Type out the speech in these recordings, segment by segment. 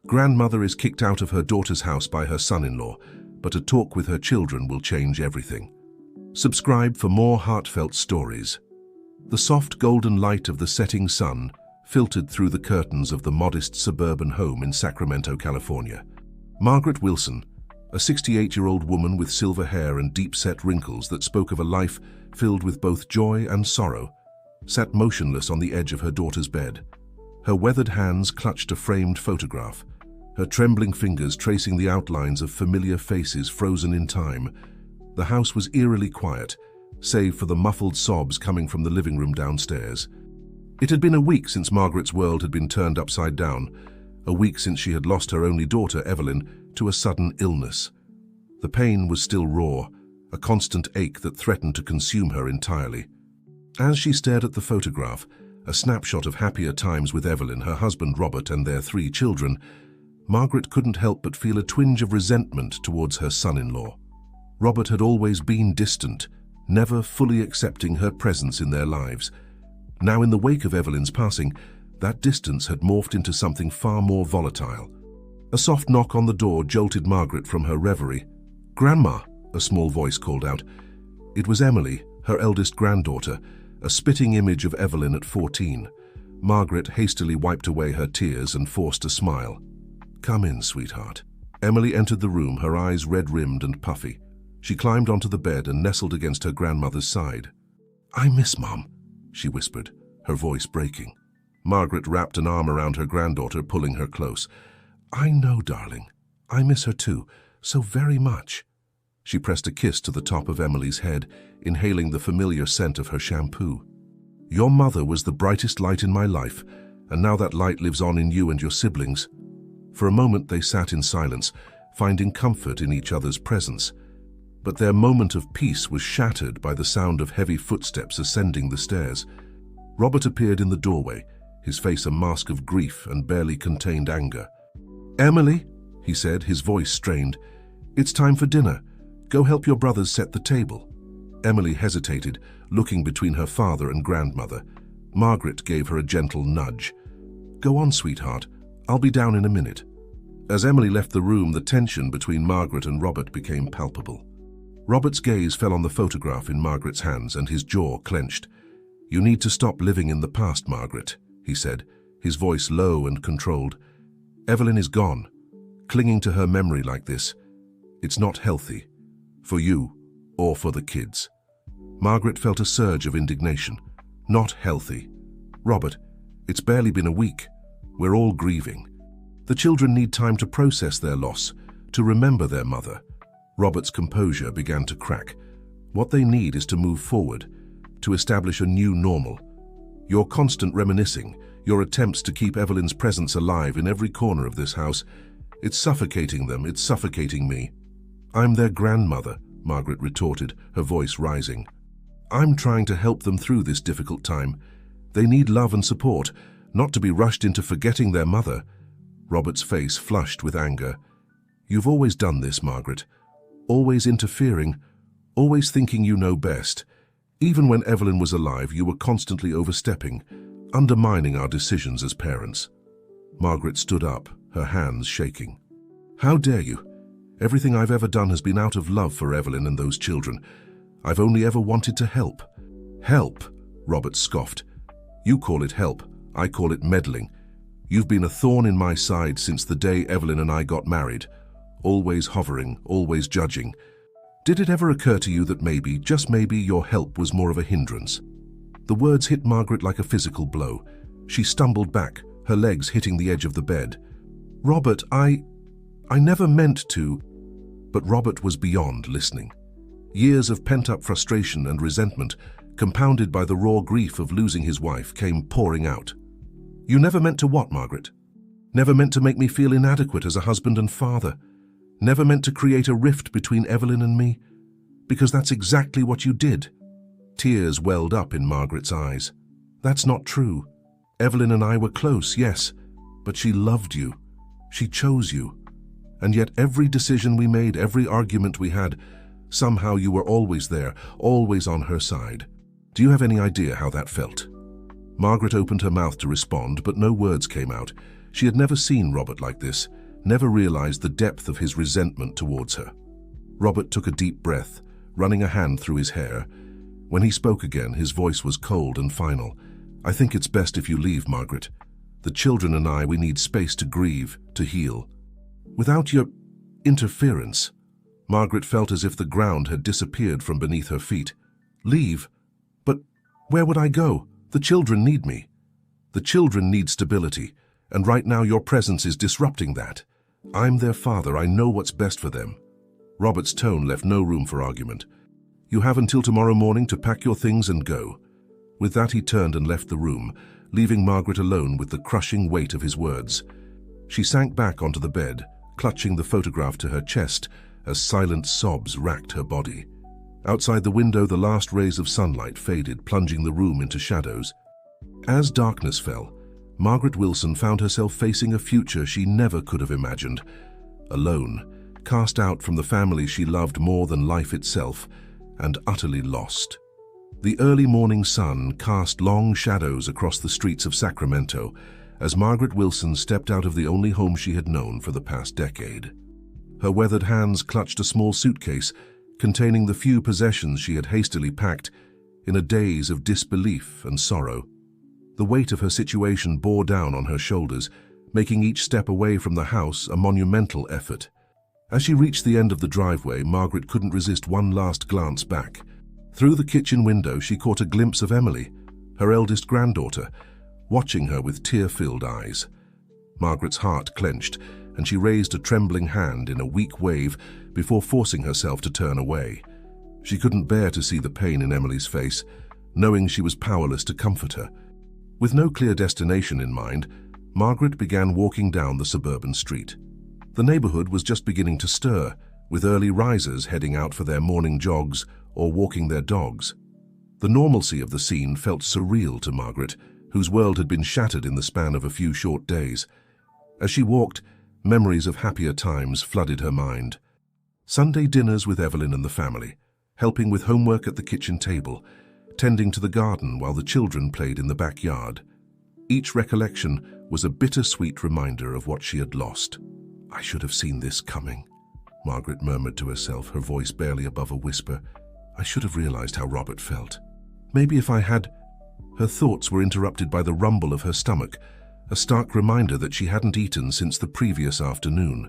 Grandmother is kicked out of her daughter's house by her son-in-law, but a talk with her children will change everything. Subscribe for more heartfelt stories. The soft golden light of the setting sun filtered through the curtains of the modest suburban home in Sacramento, California. Margaret Wilson, a 68-year-old woman with silver hair and deep-set wrinkles that spoke of a life filled with both joy and sorrow, sat motionless on the edge of her daughter's bed. Her weathered hands clutched a framed photograph, her trembling fingers tracing the outlines of familiar faces frozen in time. The house was eerily quiet, save for the muffled sobs coming from the living room downstairs. It had been a week since Margaret's world had been turned upside down, a week since she had lost her only daughter, Evelyn, to a sudden illness. The pain was still raw, a constant ache that threatened to consume her entirely. As she stared at the photograph, a snapshot of happier times with Evelyn, her husband Robert, and their 3 children, Margaret couldn't help but feel a twinge of resentment towards her son-in-law. Robert had always been distant, never fully accepting her presence in their lives. Now, in the wake of Evelyn's passing, that distance had morphed into something far more volatile. A soft knock on the door jolted Margaret from her reverie. "Grandma," a small voice called out. It was Emily, her eldest granddaughter, a spitting image of Evelyn at 14. Margaret hastily wiped away her tears and forced a smile. "Come in, sweetheart." Emily entered the room, her eyes red-rimmed and puffy. She climbed onto the bed and nestled against her grandmother's side. "I miss Mom," she whispered, her voice breaking. Margaret wrapped an arm around her granddaughter, pulling her close. "I know, darling. I miss her too, so very much." She pressed a kiss to the top of Emily's head, inhaling the familiar scent of her shampoo. "Your mother was the brightest light in my life, and now that light lives on in you and your siblings." For a moment they sat in silence, finding comfort in each other's presence. But their moment of peace was shattered by the sound of heavy footsteps ascending the stairs. Robert appeared in the doorway, his face a mask of grief and barely contained anger. "Emily," he said, his voice strained, "it's time for dinner. Go help your brothers set the table." Emily hesitated, looking between her father and grandmother. Margaret gave her a gentle nudge. "Go on, sweetheart. I'll be down in a minute." As Emily left the room, the tension between Margaret and Robert became palpable. Robert's gaze fell on the photograph in Margaret's hands, and his jaw clenched. "You need to stop living in the past, Margaret," he said, his voice low and controlled. "Evelyn is gone. Clinging to her memory like this, it's not healthy. For you, or for the kids." Margaret felt a surge of indignation. "Not healthy. Robert, it's barely been a week. We're all grieving. The children need time to process their loss, to remember their mother." Robert's composure began to crack. "What they need is to move forward, to establish a new normal. Your constant reminiscing, your attempts to keep Evelyn's presence alive in every corner of this house, it's suffocating them, it's suffocating me." "I'm their grandmother," Margaret retorted, her voice rising. "I'm trying to help them through this difficult time. They need love and support, not to be rushed into forgetting their mother." Robert's face flushed with anger. "You've always done this, Margaret. Always interfering, always thinking you know best. Even when Evelyn was alive, you were constantly overstepping, undermining our decisions as parents." Margaret stood up, her hands shaking. "How dare you? Everything I've ever done has been out of love for Evelyn and those children. I've only ever wanted to help." "Help?" Robert scoffed. "You call it help, I call it meddling. You've been a thorn in my side since the day Evelyn and I got married. Always hovering, always judging. Did it ever occur to you that maybe, just maybe, your help was more of a hindrance?" The words hit Margaret like a physical blow. She stumbled back, her legs hitting the edge of the bed. "Robert, I never meant to." But Robert was beyond listening. Years of pent-up frustration and resentment, compounded by the raw grief of losing his wife, came pouring out. "You never meant to what, Margaret? Never meant to make me feel inadequate as a husband and father? Never meant to create a rift between Evelyn and me? Because that's exactly what you did." Tears welled up in Margaret's eyes. "That's not true. Evelyn and I were close, yes, but she loved you. She chose you. And yet every decision we made, every argument we had, somehow you were always there, always on her side. Do you have any idea how that felt?" Margaret opened her mouth to respond, but no words came out. She had never seen Robert like this, never realized the depth of his resentment towards her. Robert took a deep breath, running a hand through his hair. When he spoke again, his voice was cold and final. "I think it's best if you leave, Margaret. The children and we need space to grieve, to heal. Without your interference." Margaret felt as if the ground had disappeared from beneath her feet. "Leave? But where would I go? The children need me." "The children need stability, and right now your presence is disrupting that. I'm their father, I know what's best for them." Robert's tone left no room for argument. "You have until tomorrow morning to pack your things and go." With that he turned and left the room, leaving Margaret alone with the crushing weight of his words. She sank back onto the bed, clutching the photograph to her chest as silent sobs racked her body. Outside the window, the last rays of sunlight faded, plunging the room into shadows. As darkness fell, Margaret Wilson found herself facing a future she never could have imagined. Alone, cast out from the family she loved more than life itself, and utterly lost. The early morning sun cast long shadows across the streets of Sacramento as Margaret Wilson stepped out of the only home she had known for the past decade. Her weathered hands clutched a small suitcase containing the few possessions she had hastily packed in a daze of disbelief and sorrow. The weight of her situation bore down on her shoulders, making each step away from the house a monumental effort. As she reached the end of the driveway, Margaret couldn't resist one last glance back. Through the kitchen window, she caught a glimpse of Emily, her eldest granddaughter, watching her with tear-filled eyes. Margaret's heart clenched, and she raised a trembling hand in a weak wave before forcing herself to turn away. She couldn't bear to see the pain in Emily's face, knowing she was powerless to comfort her. With no clear destination in mind, Margaret began walking down the suburban street. The neighborhood was just beginning to stir, with early risers heading out for their morning jogs or walking their dogs. The normalcy of the scene felt surreal to Margaret, whose world had been shattered in the span of a few short days. As she walked, memories of happier times flooded her mind. Sunday dinners with Evelyn and the family, helping with homework at the kitchen table, tending to the garden while the children played in the backyard. Each recollection was a bittersweet reminder of what she had lost. "I should have seen this coming," Margaret murmured to herself, her voice barely above a whisper. "I should have realized how Robert felt. Maybe if I had—" Her thoughts were interrupted by the rumble of her stomach, a stark reminder that she hadn't eaten since the previous afternoon.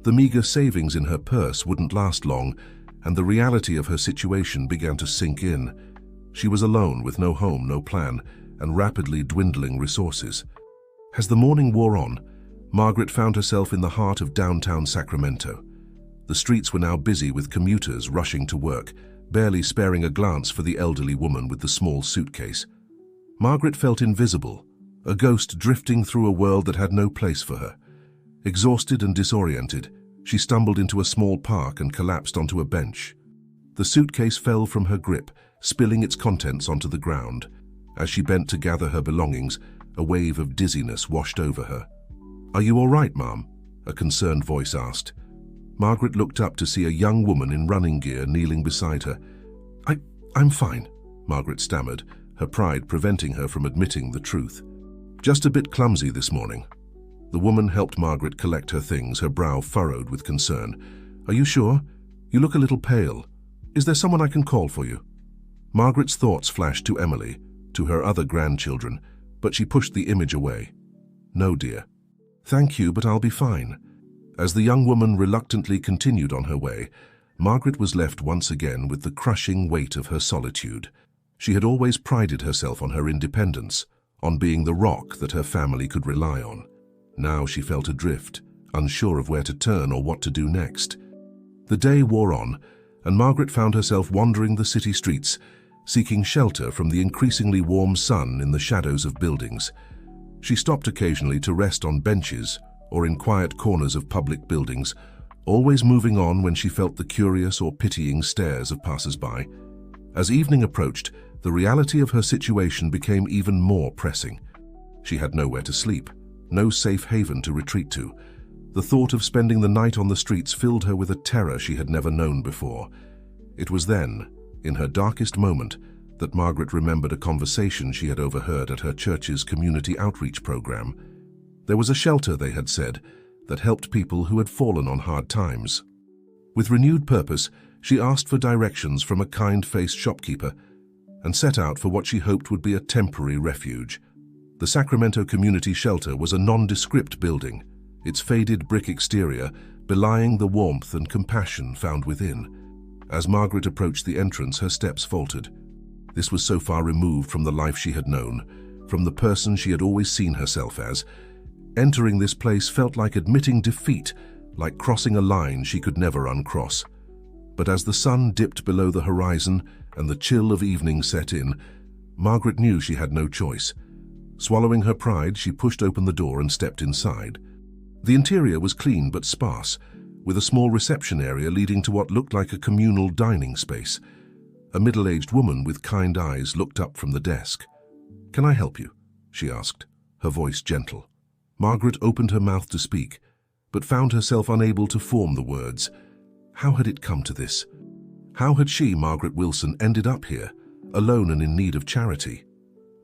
The meager savings in her purse wouldn't last long, and the reality of her situation began to sink in. She was alone, with no home, no plan, and rapidly dwindling resources. As the morning wore on, Margaret found herself in the heart of downtown Sacramento. The streets were now busy with commuters rushing to work, barely sparing a glance for the elderly woman with the small suitcase. Margaret felt invisible, a ghost drifting through a world that had no place for her. Exhausted and disoriented, she stumbled into a small park and collapsed onto a bench. The suitcase fell from her grip, spilling its contents onto the ground. As she bent to gather her belongings, a wave of dizziness washed over her. "Are you all right, Mom?" a concerned voice asked. Margaret looked up to see a young woman in running gear kneeling beside her. I'm fine," Margaret stammered, her pride preventing her from admitting the truth. "Just a bit clumsy this morning." The woman helped Margaret collect her things, her brow furrowed with concern. "Are you sure? You look a little pale. Is there someone I can call for you?" Margaret's thoughts flashed to Emily, to her other grandchildren, but she pushed the image away. "No, dear. Thank you, but I'll be fine." As the young woman reluctantly continued on her way, Margaret was left once again with the crushing weight of her solitude. She had always prided herself on her independence, on being the rock that her family could rely on. Now she felt adrift, unsure of where to turn or what to do next. The day wore on, and Margaret found herself wandering the city streets, seeking shelter from the increasingly warm sun in the shadows of buildings. She stopped occasionally to rest on benches or in quiet corners of public buildings, always moving on when she felt the curious or pitying stares of passers-by. As evening approached, the reality of her situation became even more pressing. She had nowhere to sleep, no safe haven to retreat to. The thought of spending the night on the streets filled her with a terror she had never known before. It was then, in her darkest moment, that Margaret remembered a conversation she had overheard at her church's community outreach program. There was a shelter, they had said, that helped people who had fallen on hard times. With renewed purpose, she asked for directions from a kind-faced shopkeeper and set out for what she hoped would be a temporary refuge. The Sacramento Community Shelter was a nondescript building, its faded brick exterior belying the warmth and compassion found within. As Margaret approached the entrance, her steps faltered. This was so far removed from the life she had known, from the person she had always seen herself as. Entering this place felt like admitting defeat, like crossing a line she could never uncross. But as the sun dipped below the horizon and the chill of evening set in, Margaret knew she had no choice. Swallowing her pride, she pushed open the door and stepped inside. The interior was clean but sparse, with a small reception area leading to what looked like a communal dining space. A middle-aged woman with kind eyes looked up from the desk. "Can I help you?" she asked, her voice gentle. Margaret opened her mouth to speak, but found herself unable to form the words. How had it come to this? How had she, Margaret Wilson, ended up here, alone and in need of charity?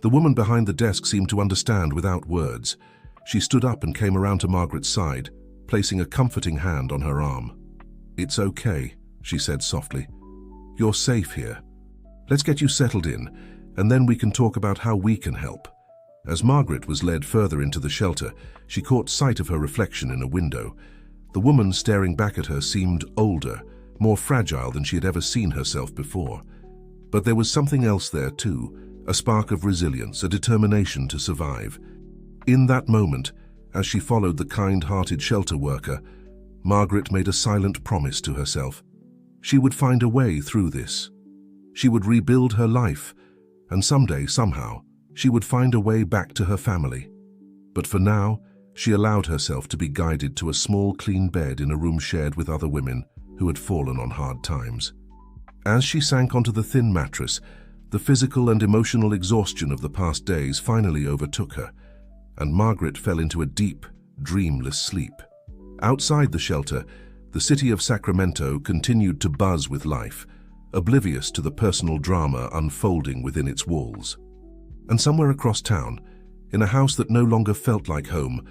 The woman behind the desk seemed to understand without words. She stood up and came around to Margaret's side, placing a comforting hand on her arm. "It's okay," she said softly. "You're safe here. Let's get you settled in, and then we can talk about how we can help." As Margaret was led further into the shelter, she caught sight of her reflection in a window. The woman staring back at her seemed older, more fragile than she had ever seen herself before. But there was something else there too, a spark of resilience, a determination to survive. In that moment, as she followed the kind-hearted shelter worker, Margaret made a silent promise to herself. She would find a way through this. She would rebuild her life, and someday, somehow, she would find a way back to her family. But for now, she allowed herself to be guided to a small, clean bed in a room shared with other women who had fallen on hard times. As she sank onto the thin mattress, the physical and emotional exhaustion of the past days finally overtook her, and Margaret fell into a deep, dreamless sleep. Outside the shelter, the city of Sacramento continued to buzz with life, oblivious to the personal drama unfolding within its walls. And somewhere across town, in a house that no longer felt like home,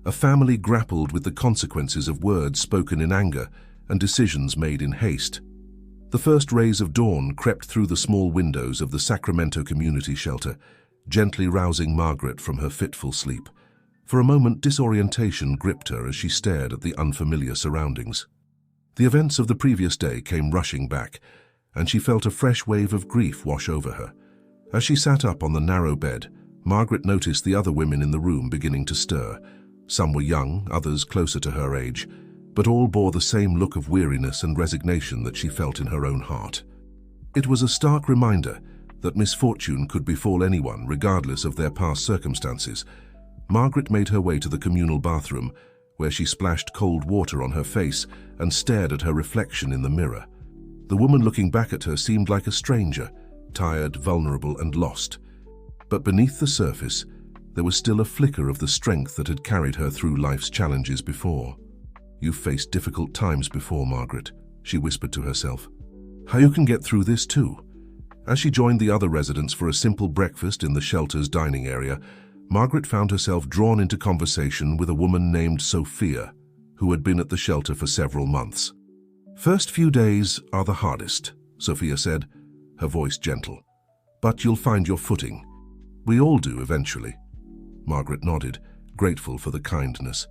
a family grappled with the consequences of words spoken in anger and decisions made in haste. The first rays of dawn crept through the small windows of the Sacramento Community Shelter, gently rousing Margaret from her fitful sleep. For a moment, disorientation gripped her as she stared at the unfamiliar surroundings. The events of the previous day came rushing back, and she felt a fresh wave of grief wash over her. As she sat up on the narrow bed, Margaret noticed the other women in the room beginning to stir. Some were young, others closer to her age, but all bore the same look of weariness and resignation that she felt in her own heart. It was a stark reminder that misfortune could befall anyone, regardless of their past circumstances. Margaret made her way to the communal bathroom, where she splashed cold water on her face and stared at her reflection in the mirror. The woman looking back at her seemed like a stranger, tired, vulnerable, and lost. But beneath the surface, there was still a flicker of the strength that had carried her through life's challenges before. "You've faced difficult times before, Margaret," she whispered to herself. "How you can get through this too." As she joined the other residents for a simple breakfast in the shelter's dining area, Margaret found herself drawn into conversation with a woman named Sophia, who had been at the shelter for several months. "First few days are the hardest," Sophia said, her voice gentle. "But you'll find your footing. We all do eventually." Margaret nodded, grateful for the kindness.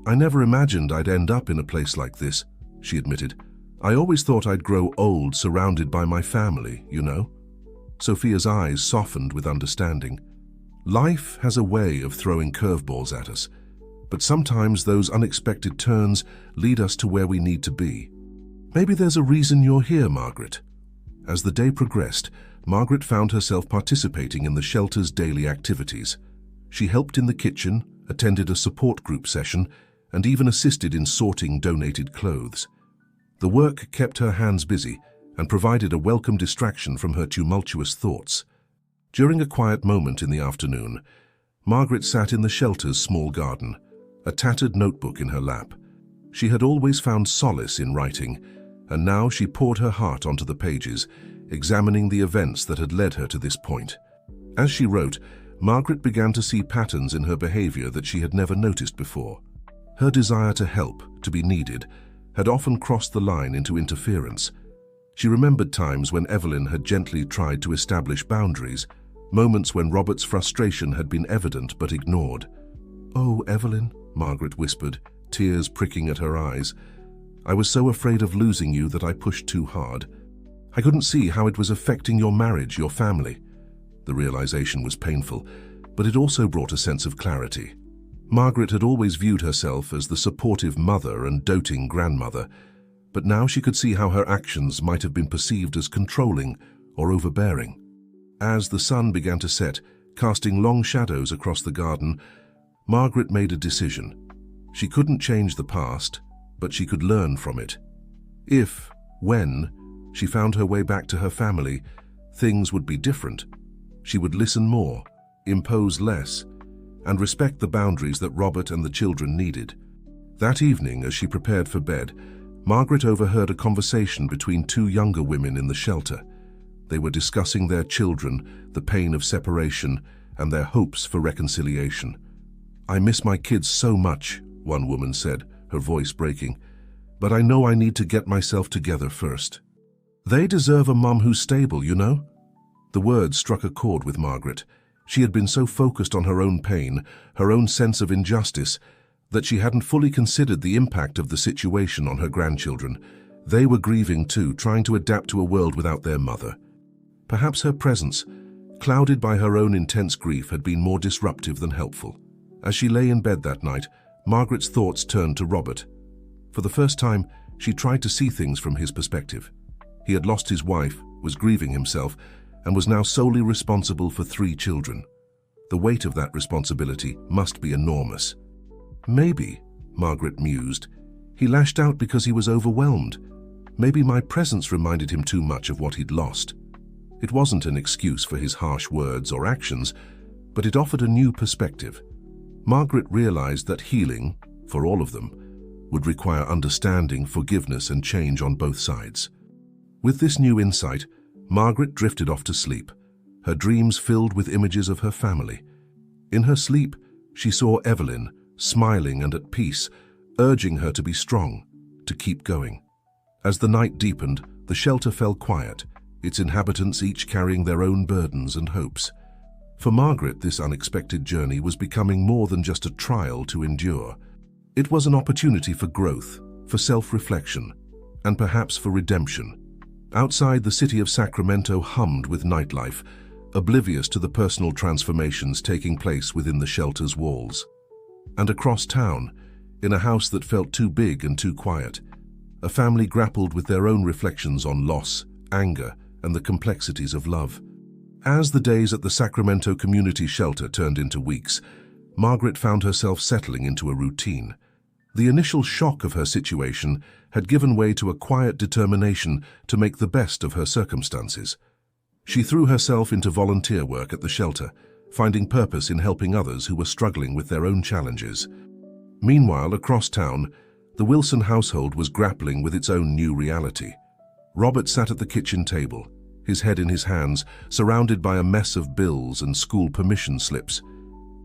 "I never imagined I'd end up in a place like this," she admitted. "I always thought I'd grow old surrounded by my family, you know." Sophia's eyes softened with understanding. Life has a way of throwing curveballs at us, but sometimes those unexpected turns lead us to where we need to be. "Maybe there's a reason you're here, Margaret." As the day progressed, Margaret found herself participating in the shelter's daily activities. She helped in the kitchen, attended a support group session, and even assisted in sorting donated clothes. The work kept her hands busy and provided a welcome distraction from her tumultuous thoughts. During a quiet moment in the afternoon, Margaret sat in the shelter's small garden, a tattered notebook in her lap. She had always found solace in writing, and now she poured her heart onto the pages, examining the events that had led her to this point. As she wrote, Margaret began to see patterns in her behavior that she had never noticed before. Her desire to help, to be needed, had often crossed the line into interference. She remembered times when Evelyn had gently tried to establish boundaries, moments when Robert's frustration had been evident but ignored. "Oh, Evelyn," Margaret whispered, tears pricking at her eyes. "I was so afraid of losing you that I pushed too hard. I couldn't see how it was affecting your marriage, your family." The realization was painful, but it also brought a sense of clarity. Margaret had always viewed herself as the supportive mother and doting grandmother, but now she could see how her actions might have been perceived as controlling or overbearing. As the sun began to set, casting long shadows across the garden, Margaret made a decision. She couldn't change the past, but she could learn from it. If, when, she found her way back to her family, things would be different. She would listen more, impose less, and respect the boundaries that Robert and the children needed. That evening, as she prepared for bed, Margaret overheard a conversation between two younger women in the shelter. They were discussing their children, the pain of separation, and their hopes for reconciliation. "I miss my kids so much," one woman said, her voice breaking, "but I know I need to get myself together first. They deserve a mum who's stable, you know?" The words struck a chord with Margaret. She had been so focused on her own pain, her own sense of injustice, that she hadn't fully considered the impact of the situation on her grandchildren. They were grieving too, trying to adapt to a world without their mother. Perhaps her presence, clouded by her own intense grief, had been more disruptive than helpful. As she lay in bed that night, Margaret's thoughts turned to Robert. For the first time, she tried to see things from his perspective. He had lost his wife, was grieving himself, and was now solely responsible for 3 children. The weight of that responsibility must be enormous. "Maybe," Margaret mused, "he lashed out because he was overwhelmed. Maybe my presence reminded him too much of what he'd lost." It wasn't an excuse for his harsh words or actions, but it offered a new perspective. Margaret realized that healing, for all of them, would require understanding, forgiveness, and change on both sides. With this new insight, Margaret drifted off to sleep, her dreams filled with images of her family. In her sleep, she saw Evelyn, smiling and at peace, urging her to be strong, to keep going. As the night deepened, the shelter fell quiet, its inhabitants each carrying their own burdens and hopes. For Margaret, this unexpected journey was becoming more than just a trial to endure. It was an opportunity for growth, for self-reflection, and perhaps for redemption. Outside, the city of Sacramento hummed with nightlife, oblivious to the personal transformations taking place within the shelter's walls. And across town, in a house that felt too big and too quiet, a family grappled with their own reflections on loss, anger, and the complexities of love. As the days at the Sacramento Community Shelter turned into weeks, Margaret found herself settling into a routine. The initial shock of her situation had given way to a quiet determination to make the best of her circumstances. She threw herself into volunteer work at the shelter, finding purpose in helping others who were struggling with their own challenges. Meanwhile, across town, the Wilson household was grappling with its own new reality. Robert sat at the kitchen table, his head in his hands, surrounded by a mess of bills and school permission slips.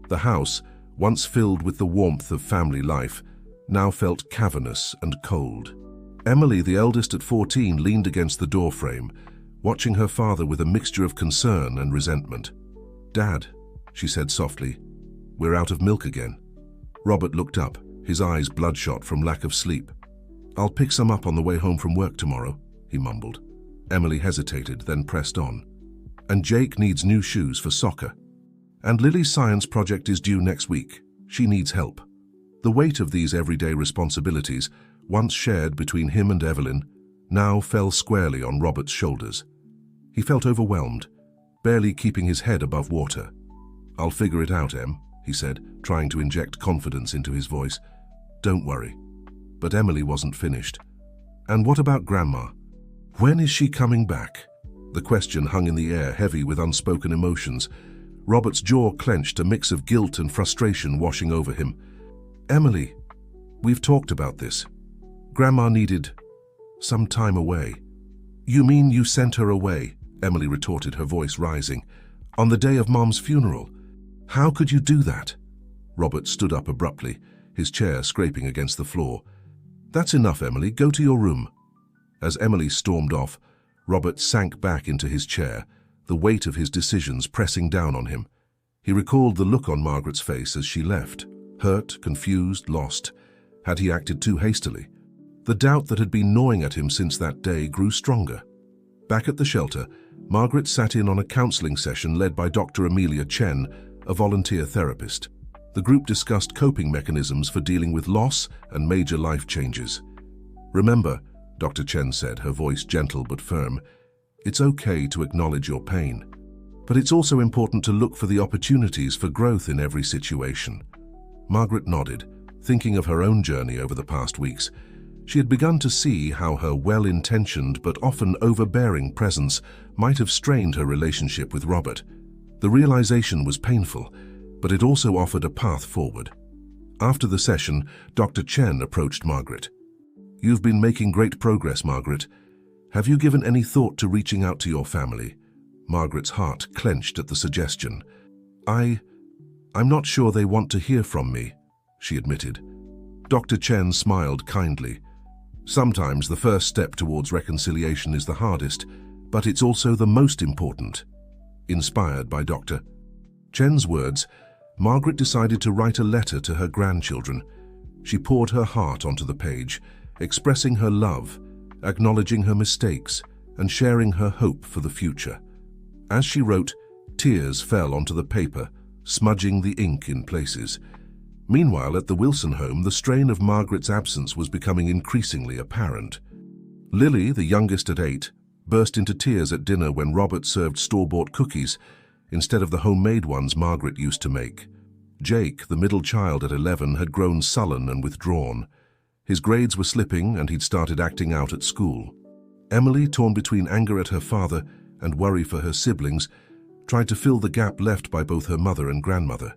The house, once filled with the warmth of family life, now felt cavernous and cold. Emily, the eldest at 14, leaned against the doorframe, watching her father with a mixture of concern and resentment. "Dad," she said softly, "we're out of milk again." Robert looked up, his eyes bloodshot from lack of sleep. "I'll pick some up on the way home from work tomorrow," he mumbled. Emily hesitated, then pressed on. "And Jake needs new shoes for soccer. And Lily's science project is due next week. She needs help." The weight of these everyday responsibilities, once shared between him and Evelyn, now fell squarely on Robert's shoulders. He felt overwhelmed, barely keeping his head above water. "I'll figure it out, Em," he said, trying to inject confidence into his voice. "Don't worry." But Emily wasn't finished. "And what about Grandma? When is she coming back?" The question hung in the air, heavy with unspoken emotions. Robert's jaw clenched, a mix of guilt and frustration washing over him. "Emily, we've talked about this. Grandma needed some time away." "You mean you sent her away?" Emily retorted, her voice rising. "On the day of Mom's funeral?" How could you do that? Robert stood up abruptly, his chair scraping against the floor. That's enough, Emily. Go to your room. As Emily stormed off, Robert sank back into his chair, the weight of his decisions pressing down on him. He recalled the look on Margaret's face as she left, hurt, confused, lost. Had he acted too hastily? The doubt that had been gnawing at him since that day grew stronger. Back at the shelter, Margaret sat in on a counseling session led by Dr. Amelia Chen, a volunteer therapist. The group discussed coping mechanisms for dealing with loss and major life changes. Remember, Dr. Chen said, her voice gentle but firm, it's okay to acknowledge your pain. But it's also important to look for the opportunities for growth in every situation. Margaret nodded, thinking of her own journey over the past weeks. She had begun to see how her well-intentioned but often overbearing presence might have strained her relationship with Robert. The realization was painful, but it also offered a path forward. After the session, Dr. Chen approached Margaret. You've been making great progress, Margaret. Have you given any thought to reaching out to your family? Margaret's heart clenched at the suggestion. I'm not sure they want to hear from me, she admitted. Dr. Chen smiled kindly. Sometimes the first step towards reconciliation is the hardest, but it's also the most important. Inspired by Dr. Chen's words, Margaret decided to write a letter to her grandchildren. She poured her heart onto the page, expressing her love, acknowledging her mistakes, and sharing her hope for the future. As she wrote, tears fell onto the paper, smudging the ink in places. Meanwhile, at the Wilson home, the strain of Margaret's absence was becoming increasingly apparent. Lily, the youngest at 8, burst into tears at dinner when Robert served store-bought cookies instead of the homemade ones Margaret used to make. Jake, the middle child at 11, had grown sullen and withdrawn. His grades were slipping and he'd started acting out at school. Emily, torn between anger at her father and worry for her siblings, tried to fill the gap left by both her mother and grandmother.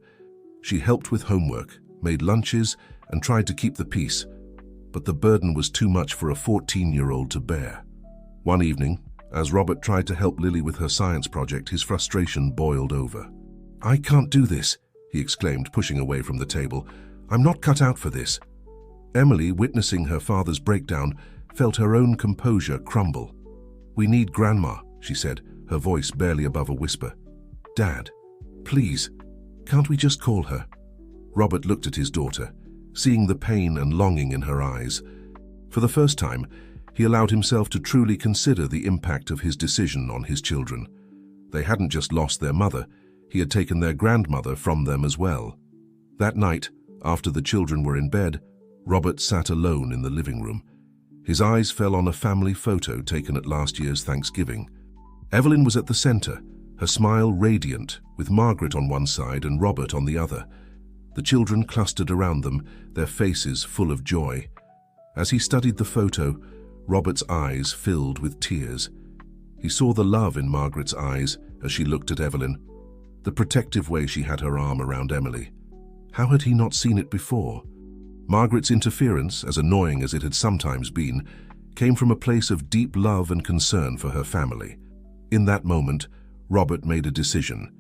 She helped with homework, made lunches, and tried to keep the peace, but the burden was too much for a 14-year-old to bear. One evening, as Robert tried to help Lily with her science project, his frustration boiled over. I can't do this, he exclaimed, pushing away from the table. I'm not cut out for this. Emily, witnessing her father's breakdown, felt her own composure crumble. We need Grandma, she said, her voice barely above a whisper. Dad, please, can't we just call her? Robert looked at his daughter, seeing the pain and longing in her eyes. For the first time, he allowed himself to truly consider the impact of his decision on his children. They hadn't just lost their mother, he had taken their grandmother from them as well. That night, after the children were in bed, Robert sat alone in the living room. His eyes fell on a family photo taken at last year's Thanksgiving. Evelyn was at the center, her smile radiant, with Margaret on one side and Robert on the other. The children clustered around them, their faces full of joy. As he studied the photo, Robert's eyes filled with tears. He saw the love in Margaret's eyes as she looked at Evelyn, the protective way she had her arm around Emily. How had he not seen it before? Margaret's interference, as annoying as it had sometimes been, came from a place of deep love and concern for her family. In that moment, Robert made a decision.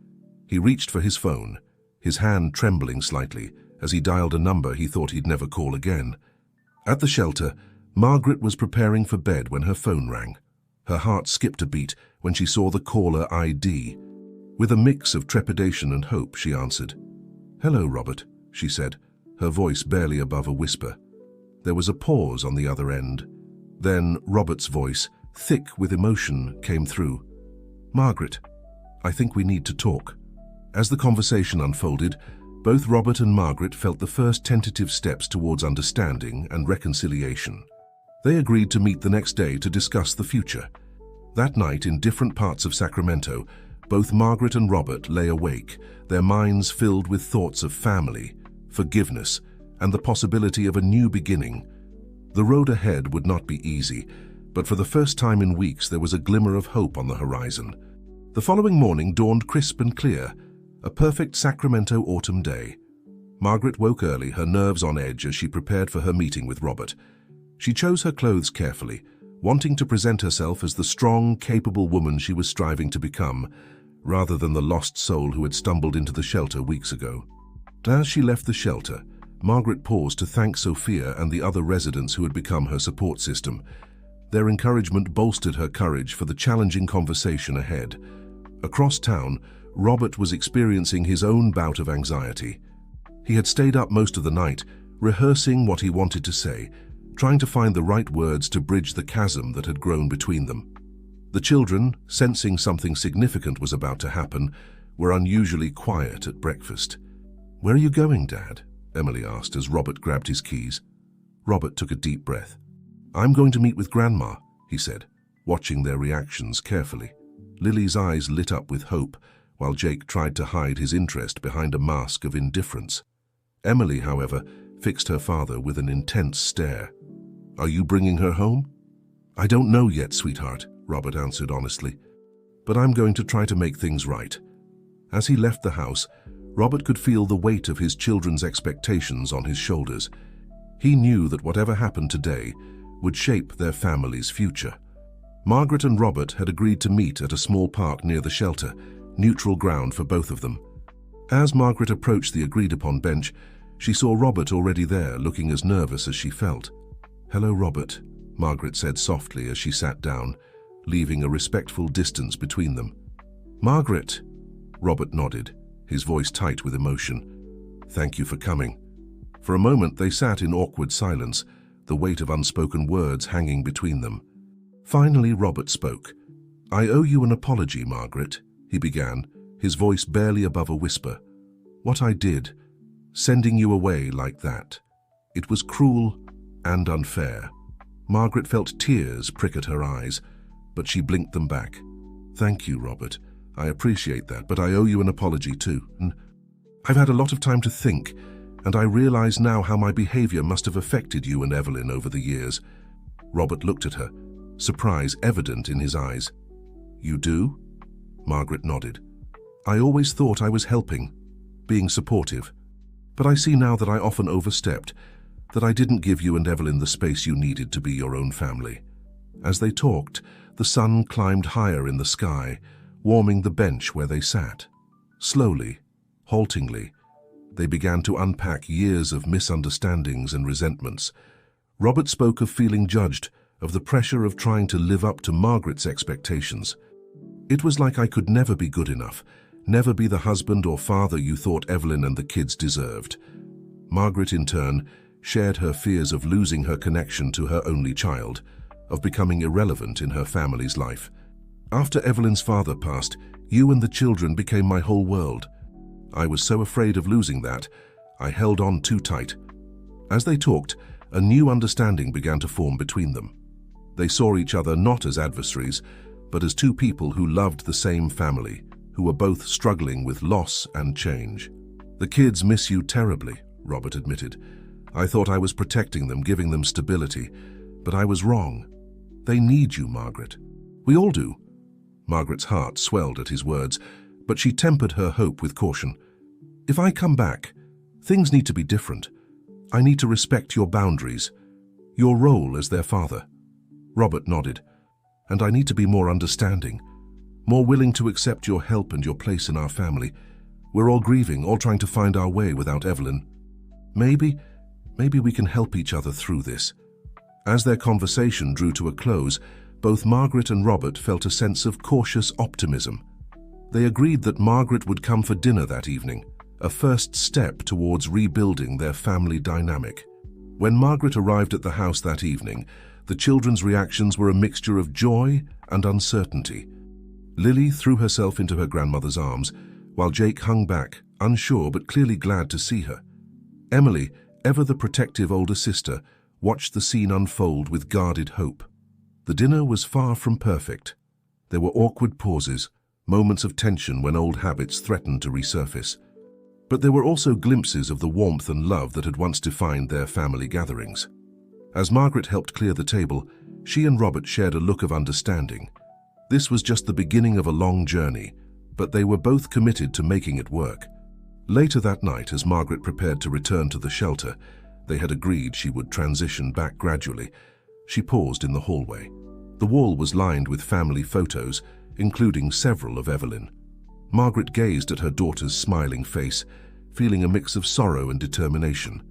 He reached for his phone, his hand trembling slightly as he dialed a number he thought he'd never call again. At the shelter, Margaret was preparing for bed when her phone rang. Her heart skipped a beat when she saw the caller ID. With a mix of trepidation and hope, she answered. Hello, Robert, she said, her voice barely above a whisper. There was a pause on the other end. Then Robert's voice, thick with emotion, came through. Margaret, I think we need to talk. As the conversation unfolded, both Robert and Margaret felt the first tentative steps towards understanding and reconciliation. They agreed to meet the next day to discuss the future. That night, in different parts of Sacramento, both Margaret and Robert lay awake, their minds filled with thoughts of family, forgiveness, and the possibility of a new beginning. The road ahead would not be easy, but for the first time in weeks there was a glimmer of hope on the horizon. The following morning dawned crisp and clear, a perfect Sacramento autumn day. Margaret woke early, her nerves on edge as she prepared for her meeting with Robert. She chose her clothes carefully, wanting to present herself as the strong, capable woman she was striving to become. rather than the lost soul who had stumbled into the shelter weeks ago. As she left the shelter, Margaret paused to thank Sophia and the other residents who had become her support system. Their encouragement bolstered her courage for the challenging conversation ahead. Across town, Robert was experiencing his own bout of anxiety. He had stayed up most of the night, rehearsing what he wanted to say, trying to find the right words to bridge the chasm that had grown between them. The children, sensing something significant was about to happen, were unusually quiet at breakfast. "Where are you going, Dad?" Emily asked as Robert grabbed his keys. Robert took a deep breath. "I'm going to meet with Grandma," he said, watching their reactions carefully. Lily's eyes lit up with hope, while Jake tried to hide his interest behind a mask of indifference. Emily, however, fixed her father with an intense stare. "Are you bringing her home?" "I don't know yet, sweetheart," Robert answered honestly. "But I'm going to try to make things right." As he left the house, Robert could feel the weight of his children's expectations on his shoulders. He knew that whatever happened today would shape their family's future. Margaret and Robert had agreed to meet at a small park near the shelter, neutral ground for both of them. As Margaret approached the agreed-upon bench, she saw Robert already there, looking as nervous as she felt. "Hello, Robert," Margaret said softly as she sat down, leaving a respectful distance between them. "Margaret," Robert nodded, his voice tight with emotion. "Thank you for coming." For a moment they sat in awkward silence, the weight of unspoken words hanging between them. Finally, Robert spoke. "I owe you an apology, Margaret," he began, his voice barely above a whisper. "What I did, sending you away like that, it was cruel and unfair." Margaret felt tears prick at her eyes, but she blinked them back. "Thank you, Robert. I appreciate that, but I owe you an apology too. I've had a lot of time to think, and I realize now how my behavior must have affected you and Evelyn over the years." Robert looked at her, surprise evident in his eyes. "You do?" Margaret nodded. "I always thought I was helping, being supportive. But I see now that I often overstepped, that I didn't give you and Evelyn the space you needed to be your own family." As they talked, the sun climbed higher in the sky, warming the bench where they sat. Slowly, haltingly, they began to unpack years of misunderstandings and resentments. Robert spoke of feeling judged, of the pressure of trying to live up to Margaret's expectations. "It was like I could never be good enough, never be the husband or father you thought Evelyn and the kids deserved." Margaret, in turn, shared her fears of losing her connection to her only child, of becoming irrelevant in her family's life. "After Evelyn's father passed, you and the children became my whole world. I was so afraid of losing that, I held on too tight." As they talked, a new understanding began to form between them. They saw each other not as adversaries, but as two people who loved the same family, who were both struggling with loss and change. "The kids miss you terribly," Robert admitted. "I thought I was protecting them, giving them stability, but I was wrong. They need you, Margaret. We all do." Margaret's heart swelled at his words, but she tempered her hope with caution. "If I come back, things need to be different. I need to respect your boundaries, your role as their father." Robert nodded. "And I need to be more understanding, more willing to accept your help and your place in our family. We're all grieving, all trying to find our way without Evelyn. Maybe we can help each other through this." As their conversation drew to a close, both Margaret and Robert felt a sense of cautious optimism. They agreed that Margaret would come for dinner that evening, a first step towards rebuilding their family dynamic. When Margaret arrived at the house that evening, the children's reactions were a mixture of joy and uncertainty. Lily threw herself into her grandmother's arms, while Jake hung back, unsure but clearly glad to see her. Emily, ever the protective older sister, watched the scene unfold with guarded hope. The dinner was far from perfect. There were awkward pauses, moments of tension when old habits threatened to resurface. But there were also glimpses of the warmth and love that had once defined their family gatherings. As Margaret helped clear the table, she and Robert shared a look of understanding. This was just the beginning of a long journey, but they were both committed to making it work. Later that night, as Margaret prepared to return to the shelter, they had agreed she would transition back gradually. She paused in the hallway. The wall was lined with family photos, including several of Evelyn. Margaret gazed at her daughter's smiling face, feeling a mix of sorrow and determination.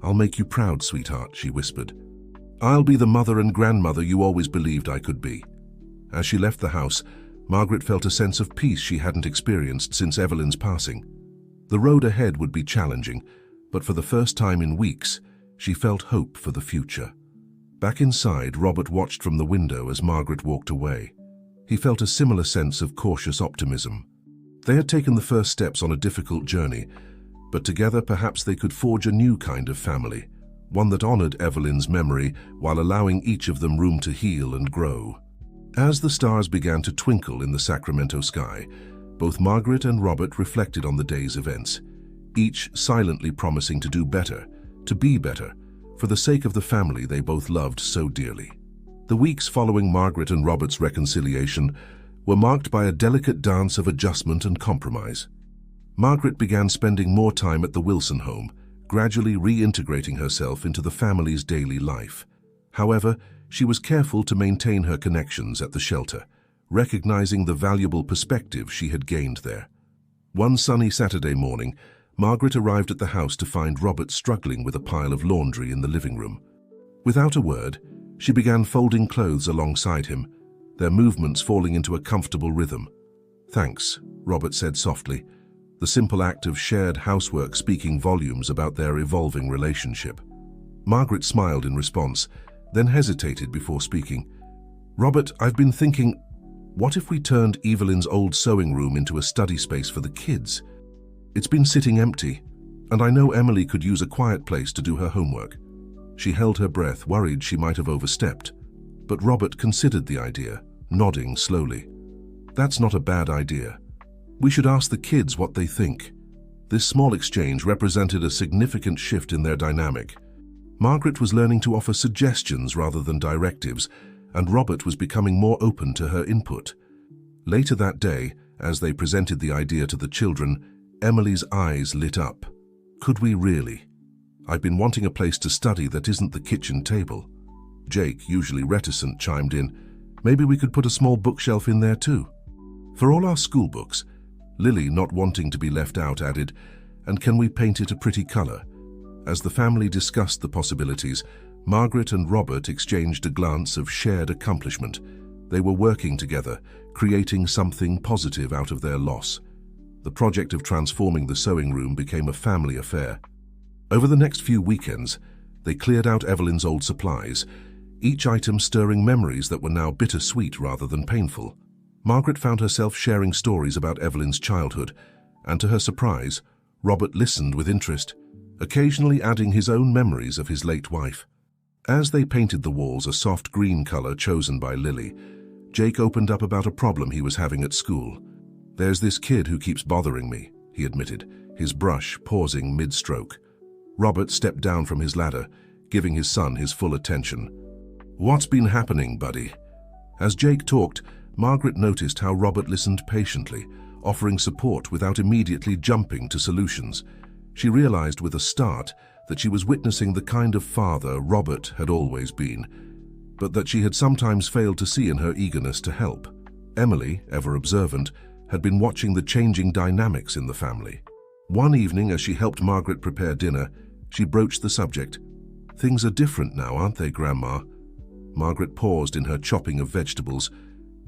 "I'll make you proud, sweetheart," she whispered. "I'll be the mother and grandmother you always believed I could be." As she left the house, Margaret felt a sense of peace she hadn't experienced since Evelyn's passing. The road ahead would be challenging, but for the first time in weeks, she felt hope for the future. Back inside, Robert watched from the window as Margaret walked away. He felt a similar sense of cautious optimism. They had taken the first steps on a difficult journey, but together perhaps they could forge a new kind of family, one that honored Evelyn's memory while allowing each of them room to heal and grow. As the stars began to twinkle in the Sacramento sky, both Margaret and Robert reflected on the day's events, each silently promising to do better, to be better, for the sake of the family they both loved so dearly. The weeks following Margaret and Robert's reconciliation were marked by a delicate dance of adjustment and compromise. Margaret began spending more time at the Wilson home, gradually reintegrating herself into the family's daily life. However, she was careful to maintain her connections at the shelter, recognizing the valuable perspective she had gained there. One sunny Saturday morning, Margaret arrived at the house to find Robert struggling with a pile of laundry in the living room. Without a word, she began folding clothes alongside him, their movements falling into a comfortable rhythm. "Thanks," Robert said softly, the simple act of shared housework speaking volumes about their evolving relationship. Margaret smiled in response, then hesitated before speaking. "Robert, I've been thinking, what if we turned Evelyn's old sewing room into a study space for the kids? It's been sitting empty, and I know Emily could use a quiet place to do her homework." She held her breath, worried she might have overstepped. But Robert considered the idea, nodding slowly. "That's not a bad idea. We should ask the kids what they think." This small exchange represented a significant shift in their dynamic. Margaret was learning to offer suggestions rather than directives, and Robert was becoming more open to her input. Later that day, as they presented the idea to the children, Emily's eyes lit up. "Could we really? I've been wanting a place to study that isn't the kitchen table." Jake, usually reticent, chimed in, "Maybe we could put a small bookshelf in there too." "For all our school books," Lily, not wanting to be left out, added, "and can we paint it a pretty color?" As the family discussed the possibilities, Margaret and Robert exchanged a glance of shared accomplishment. They were working together, creating something positive out of their loss. The project of transforming the sewing room became a family affair. Over the next few weekends, they cleared out Evelyn's old supplies, each item stirring memories that were now bittersweet rather than painful. Margaret found herself sharing stories about Evelyn's childhood, and to her surprise, Robert listened with interest, occasionally adding his own memories of his late wife. As they painted the walls a soft green color chosen by Lily, Jake opened up about a problem he was having at school. "There's this kid who keeps bothering me," he admitted, his brush pausing mid-stroke. Robert stepped down from his ladder, giving his son his full attention. "What's been happening, buddy?" As Jake talked, Margaret noticed how Robert listened patiently, offering support without immediately jumping to solutions. She realized with a start that she was witnessing the kind of father Robert had always been, but that she had sometimes failed to see in her eagerness to help. Emily, ever observant, had been watching the changing dynamics in the family. One evening, as she helped Margaret prepare dinner, she broached the subject. "Things are different now, aren't they, Grandma?" Margaret paused in her chopping of vegetables.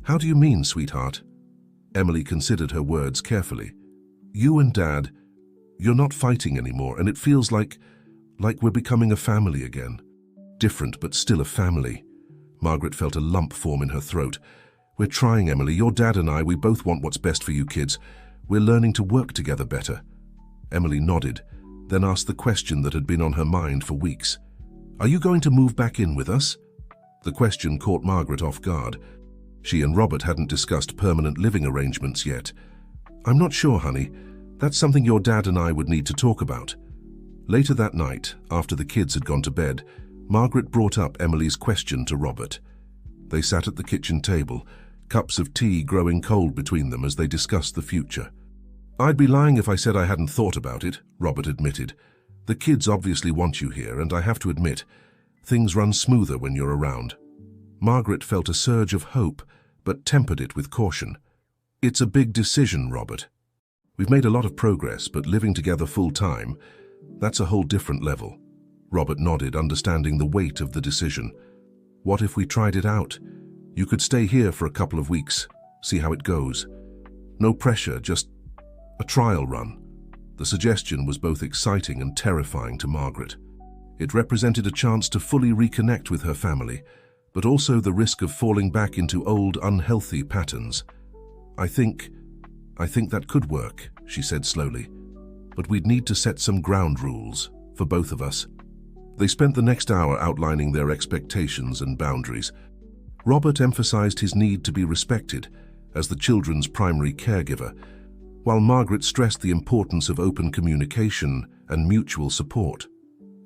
"How do you mean, sweetheart?" Emily considered her words carefully. "You and Dad, you're not fighting anymore, and it feels like we're becoming a family again. Different, but still a family." Margaret felt a lump form in her throat. "We're trying, Emily. Your dad and I, we both want what's best for you kids. We're learning to work together better." Emily nodded, then asked the question that had been on her mind for weeks. "Are you going to move back in with us?" The question caught Margaret off guard. She and Robert hadn't discussed permanent living arrangements yet. "I'm not sure, honey. That's something your dad and I would need to talk about." Later that night, after the kids had gone to bed, Margaret brought up Emily's question to Robert. They sat at the kitchen table, cups of tea growing cold between them as they discussed the future. "I'd be lying if I said I hadn't thought about it," Robert admitted. "The kids obviously want you here, and I have to admit, things run smoother when you're around." Margaret felt a surge of hope, but tempered it with caution. "It's a big decision, Robert," We've made a lot of progress, but living together full-time, that's a whole different level. Robert nodded, understanding the weight of the decision. What if we tried it out? You could stay here for a couple of weeks, see how it goes. No pressure, just a trial run. The suggestion was both exciting and terrifying to Margaret. It represented a chance to fully reconnect with her family, but also the risk of falling back into old, unhealthy patterns. I think that could work, she said slowly. But we'd need to set some ground rules, for both of us. They spent the next hour outlining their expectations and boundaries. Robert emphasized his need to be respected as the children's primary caregiver, while Margaret stressed the importance of open communication and mutual support.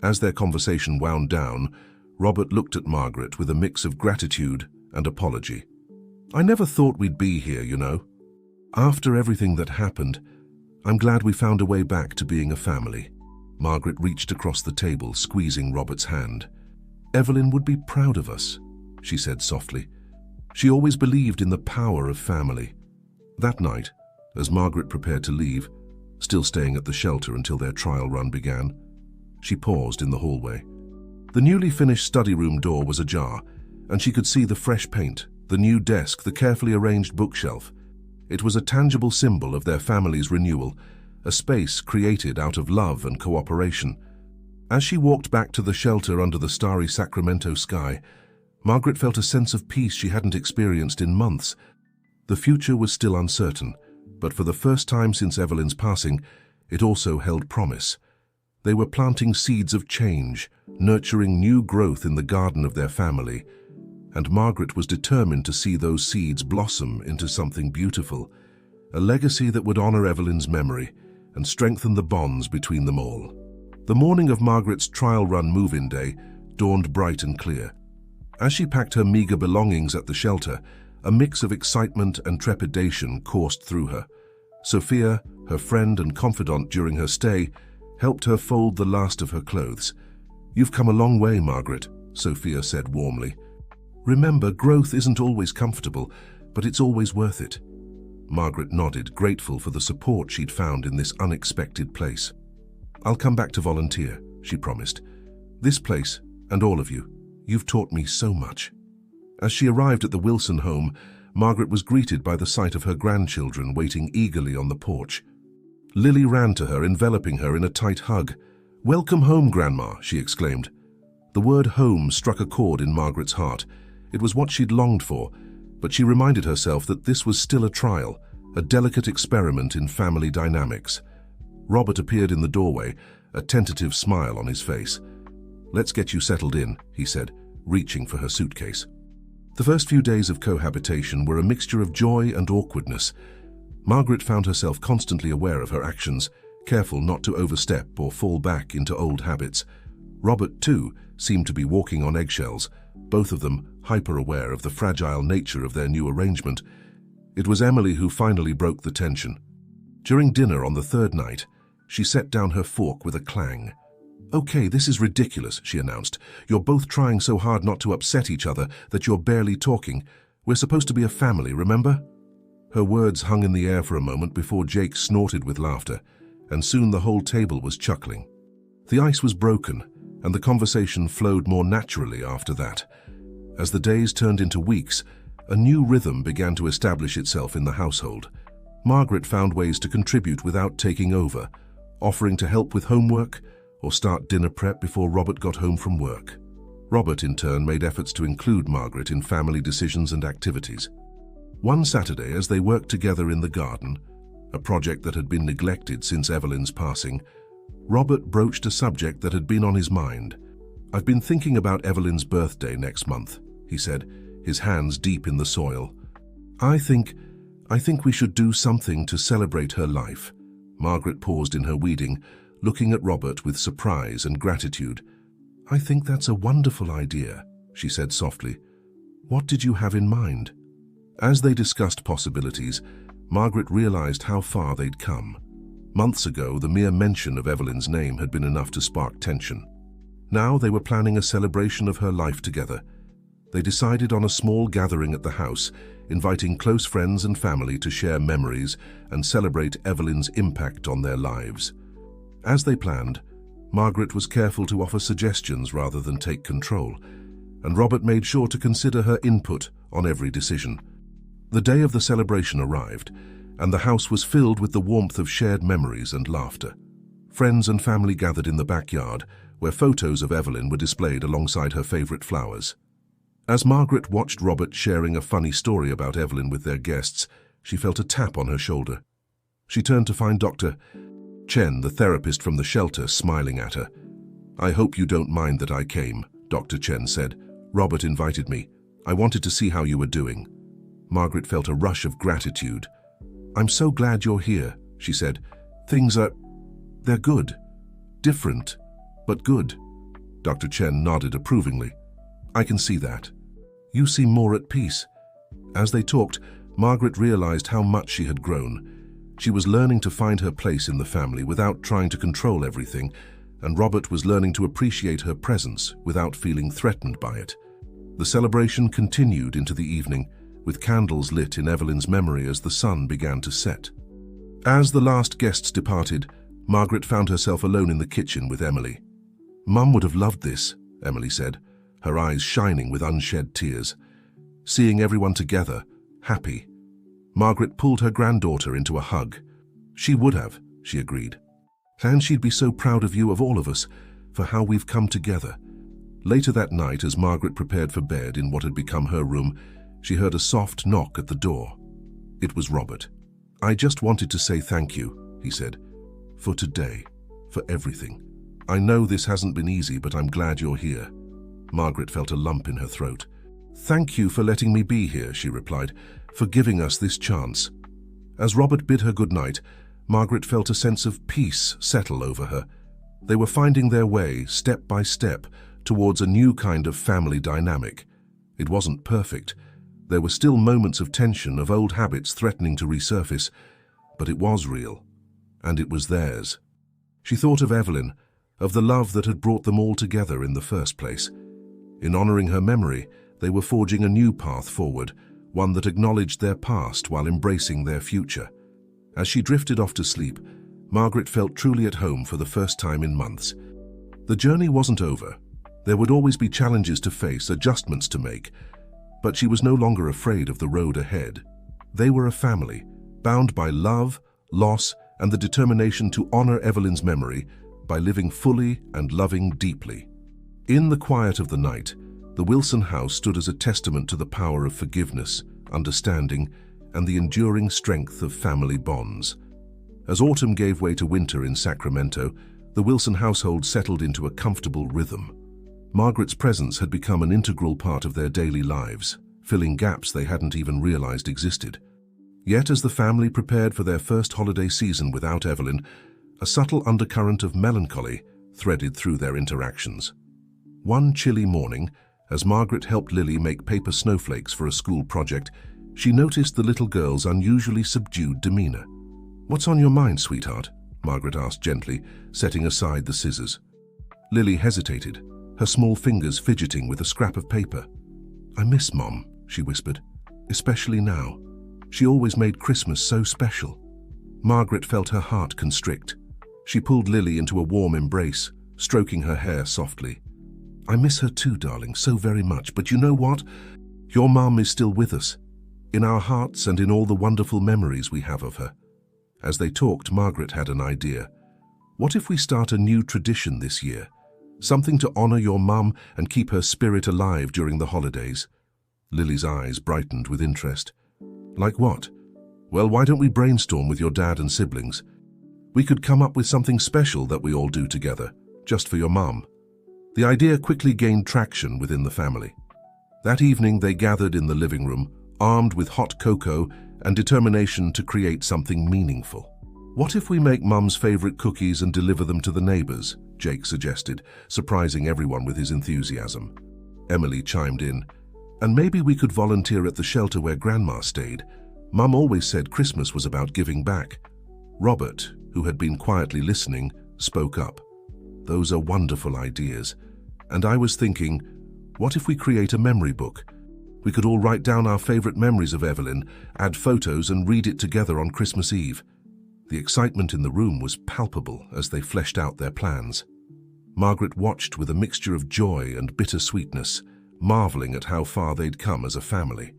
As their conversation wound down, Robert looked at Margaret with a mix of gratitude and apology. I never thought we'd be here, you know. After everything that happened, I'm glad we found a way back to being a family. Margaret reached across the table, squeezing Robert's hand. Evelyn would be proud of us, she said softly. She always believed in the power of family. That night, as Margaret prepared to leave, still staying at the shelter until their trial run began, she paused in the hallway. The newly finished study room door was ajar, and she could see the fresh paint, the new desk, the carefully arranged bookshelf. It was a tangible symbol of their family's renewal, a space created out of love and cooperation. As she walked back to the shelter under the starry Sacramento sky, Margaret felt a sense of peace she hadn't experienced in months. The future was still uncertain, but for the first time since Evelyn's passing, it also held promise. They were planting seeds of change, nurturing new growth in the garden of their family, and Margaret was determined to see those seeds blossom into something beautiful, a legacy that would honor Evelyn's memory and strengthen the bonds between them all. The morning of Margaret's trial run move-in day dawned bright and clear. As she packed her meager belongings at the shelter, a mix of excitement and trepidation coursed through her. Sophia, her friend and confidant during her stay, helped her fold the last of her clothes. You've come a long way, Margaret, Sophia said warmly. Remember, growth isn't always comfortable, but it's always worth it. Margaret nodded, grateful for the support she'd found in this unexpected place. I'll come back to volunteer, she promised. This place, and all of you, you've taught me so much. As she arrived at the Wilson home, Margaret was greeted by the sight of her grandchildren waiting eagerly on the porch. Lily ran to her, enveloping her in a tight hug. Welcome home, Grandma, she exclaimed. The word home struck a chord in Margaret's heart. It was what she'd longed for, but she reminded herself that this was still a trial, a delicate experiment in family dynamics. Robert appeared in the doorway, a tentative smile on his face. Let's get you settled in, he said, reaching for her suitcase. The first few days of cohabitation were a mixture of joy and awkwardness. Margaret found herself constantly aware of her actions, careful not to overstep or fall back into old habits. Robert, too, seemed to be walking on eggshells, both of them hyper-aware of the fragile nature of their new arrangement. It was Emily who finally broke the tension. During dinner on the third night, she set down her fork with a clang. Okay, this is ridiculous, she announced. You're both trying so hard not to upset each other that you're barely talking. We're supposed to be a family, remember? Her words hung in the air for a moment before Jake snorted with laughter, and soon the whole table was chuckling. The ice was broken, and the conversation flowed more naturally after that. As the days turned into weeks, a new rhythm began to establish itself in the household. Margaret found ways to contribute without taking over, offering to help with homework or start dinner prep before Robert got home from work. Robert, in turn, made efforts to include Margaret in family decisions and activities. One Saturday, as they worked together in the garden, a project that had been neglected since Evelyn's passing, Robert broached a subject that had been on his mind. I've been thinking about Evelyn's birthday next month, he said, his hands deep in the soil. I think we should do something to celebrate her life. Margaret paused in her weeding, looking at Robert with surprise and gratitude. I think that's a wonderful idea, she said softly. What did you have in mind? As they discussed possibilities, Margaret realized how far they'd come. Months ago, the mere mention of Evelyn's name had been enough to spark tension. Now they were planning a celebration of her life together. They decided on a small gathering at the house, inviting close friends and family to share memories and celebrate Evelyn's impact on their lives. As they planned, Margaret was careful to offer suggestions rather than take control, and Robert made sure to consider her input on every decision. The day of the celebration arrived, and the house was filled with the warmth of shared memories and laughter. Friends and family gathered in the backyard, where photos of Evelyn were displayed alongside her favorite flowers. As Margaret watched Robert sharing a funny story about Evelyn with their guests, she felt a tap on her shoulder. She turned to find Dr. Chen, the therapist from the shelter, smiling at her. "I hope you don't mind that I came," Dr. Chen said. "Robert invited me. I wanted to see how you were doing." Margaret felt a rush of gratitude. "I'm so glad you're here," she said. They're good. Different, but good." Dr. Chen nodded approvingly. "I can see that. You seem more at peace." As they talked, Margaret realized how much she had grown. She was learning to find her place in the family without trying to control everything, and Robert was learning to appreciate her presence without feeling threatened by it. The celebration continued into the evening, with candles lit in Evelyn's memory as the sun began to set. As the last guests departed, Margaret found herself alone in the kitchen with Emily. "Mum would have loved this," Emily said, her eyes shining with unshed tears. Seeing everyone together, happy, Margaret pulled her granddaughter into a hug. "She would have," she agreed. "And she'd be so proud of you, of all of us, for how we've come together." Later that night, as Margaret prepared for bed in what had become her room, she heard a soft knock at the door. It was Robert. "I just wanted to say thank you," he said, "for today, for everything. I know this hasn't been easy, but I'm glad you're here." Margaret felt a lump in her throat. "Thank you for letting me be here," she replied, "for giving us this chance." As Robert bid her good night, Margaret felt a sense of peace settle over her. They were finding their way, step by step, towards a new kind of family dynamic. It wasn't perfect. There were still moments of tension, of old habits threatening to resurface, but it was real, and it was theirs. She thought of Evelyn, of the love that had brought them all together in the first place. In honoring her memory, they were forging a new path forward, one that acknowledged their past while embracing their future. As she drifted off to sleep, Margaret felt truly at home for the first time in months. The journey wasn't over. There would always be challenges to face, adjustments to make, but she was no longer afraid of the road ahead. They were a family, bound by love, loss, and the determination to honor Evelyn's memory by living fully and loving deeply. In the quiet of the night, the Wilson house stood as a testament to the power of forgiveness, understanding, and the enduring strength of family bonds. As autumn gave way to winter in Sacramento, the Wilson household settled into a comfortable rhythm. Margaret's presence had become an integral part of their daily lives, filling gaps they hadn't even realized existed. Yet as the family prepared for their first holiday season without Evelyn, a subtle undercurrent of melancholy threaded through their interactions. One chilly morning, as Margaret helped Lily make paper snowflakes for a school project, she noticed the little girl's unusually subdued demeanor. "What's on your mind, sweetheart?" Margaret asked gently, setting aside the scissors. Lily hesitated, her small fingers fidgeting with a scrap of paper. "I miss Mom," she whispered, "especially now. She always made Christmas so special." Margaret felt her heart constrict. She pulled Lily into a warm embrace, stroking her hair softly. "I miss her too, darling, so very much, but you know what? Your Mom is still with us, in our hearts and in all the wonderful memories we have of her." As they talked, Margaret had an idea. "What if we start a new tradition this year? Something to honor your Mum and keep her spirit alive during the holidays?" Lily's eyes brightened with interest. "Like what?" "Well, why don't we brainstorm with your dad and siblings? We could come up with something special that we all do together, just for your Mum." The idea quickly gained traction within the family. That evening they gathered in the living room, armed with hot cocoa and determination to create something meaningful. "What if we make Mum's favorite cookies and deliver them to the neighbors?" Jake suggested, surprising everyone with his enthusiasm. Emily chimed in, "And maybe we could volunteer at the shelter where Grandma stayed. Mum always said Christmas was about giving back." Robert, who had been quietly listening, spoke up. "Those are wonderful ideas. And I was thinking, What if we create a memory book? We could all write down our favorite memories of Evelyn, add photos and read it together on Christmas Eve. The excitement in the room was palpable as they fleshed out their plans. Margaret watched with a mixture of joy and bittersweetness, marveling at how far they'd come as a family.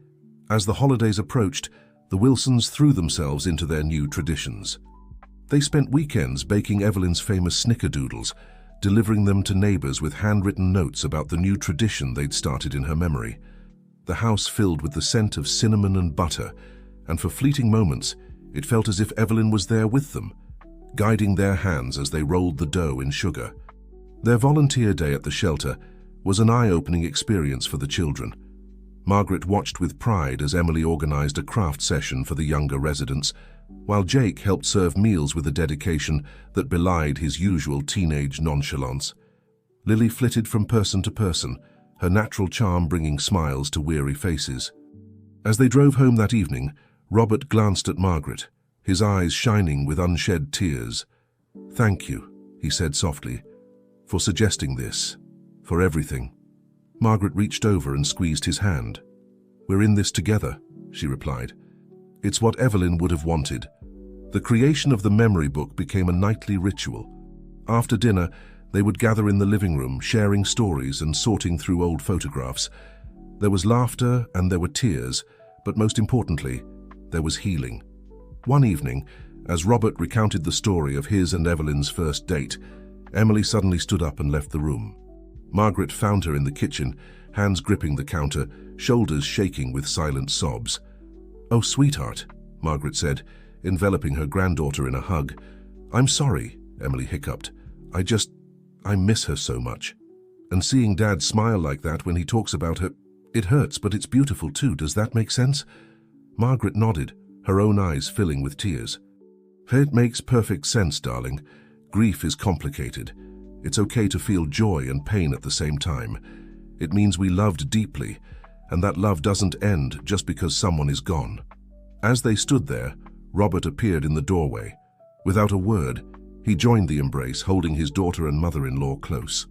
As the holidays approached, the Wilsons threw themselves into their new traditions. They spent weekends baking Evelyn's famous snickerdoodles, delivering them to neighbors with handwritten notes about the new tradition they'd started in her memory. The house filled with the scent of cinnamon and butter, and for fleeting moments, it felt as if Evelyn was there with them, guiding their hands as they rolled the dough in sugar. Their volunteer day at the shelter was an eye-opening experience for the children. Margaret watched with pride as Emily organized a craft session for the younger residents, while Jake helped serve meals with a dedication that belied his usual teenage nonchalance. Lily flitted from person to person, her natural charm bringing smiles to weary faces. As they drove home that evening, Robert glanced at Margaret, his eyes shining with unshed tears. "Thank you," he said softly, "for suggesting this, for everything." Margaret reached over and squeezed his hand. "We're in this together," she replied. It's what Evelyn would have wanted. The creation of the memory book became a nightly ritual. After dinner, they would gather in the living room, sharing stories and sorting through old photographs. There was laughter and there were tears, but most importantly, there was healing. One evening, as Robert recounted the story of his and Evelyn's first date, Emily suddenly stood up and left the room. Margaret found her in the kitchen, hands gripping the counter, shoulders shaking with silent sobs. "Oh, sweetheart," Margaret said, enveloping her granddaughter in a hug. "I'm sorry," Emily hiccuped. I miss her so much. And seeing Dad smile like that when he talks about her, it hurts, but it's beautiful too. Does that make sense?" Margaret nodded, her own eyes filling with tears. "It makes perfect sense, darling. Grief is complicated. It's okay to feel joy and pain at the same time. It means we loved deeply, and that love doesn't end just because someone is gone." As they stood there, Robert appeared in the doorway. Without a word, he joined the embrace, holding his daughter and mother-in-law close.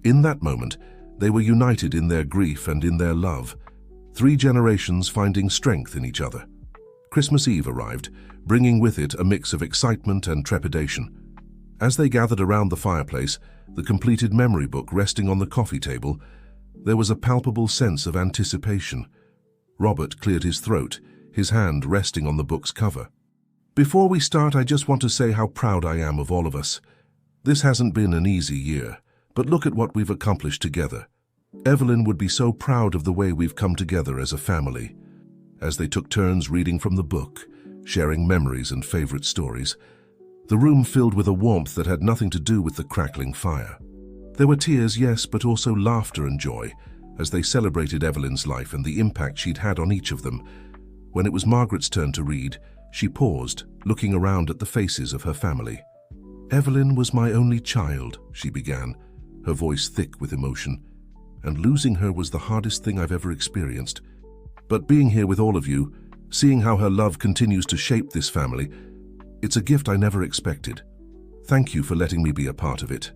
In that moment, they were united in their grief and in their love, 3 generations finding strength in each other. Christmas Eve arrived, bringing with it a mix of excitement and trepidation. As they gathered around the fireplace, the completed memory book resting on the coffee table, there was a palpable sense of anticipation. Robert cleared his throat, his hand resting on the book's cover. "Before we start, I just want to say how proud I am of all of us. This hasn't been an easy year, but look at what we've accomplished together. Evelyn would be so proud of the way we've come together as a family." As they took turns reading from the book, sharing memories and favorite stories, the room filled with a warmth that had nothing to do with the crackling fire. There were tears, yes, but also laughter and joy, as they celebrated Evelyn's life and the impact she'd had on each of them. When it was Margaret's turn to read, she paused, looking around at the faces of her family. "Evelyn was my only child," she began, her voice thick with emotion, "and losing her was the hardest thing I've ever experienced. But being here with all of you, seeing how her love continues to shape this family, it's a gift I never expected. Thank you for letting me be a part of it."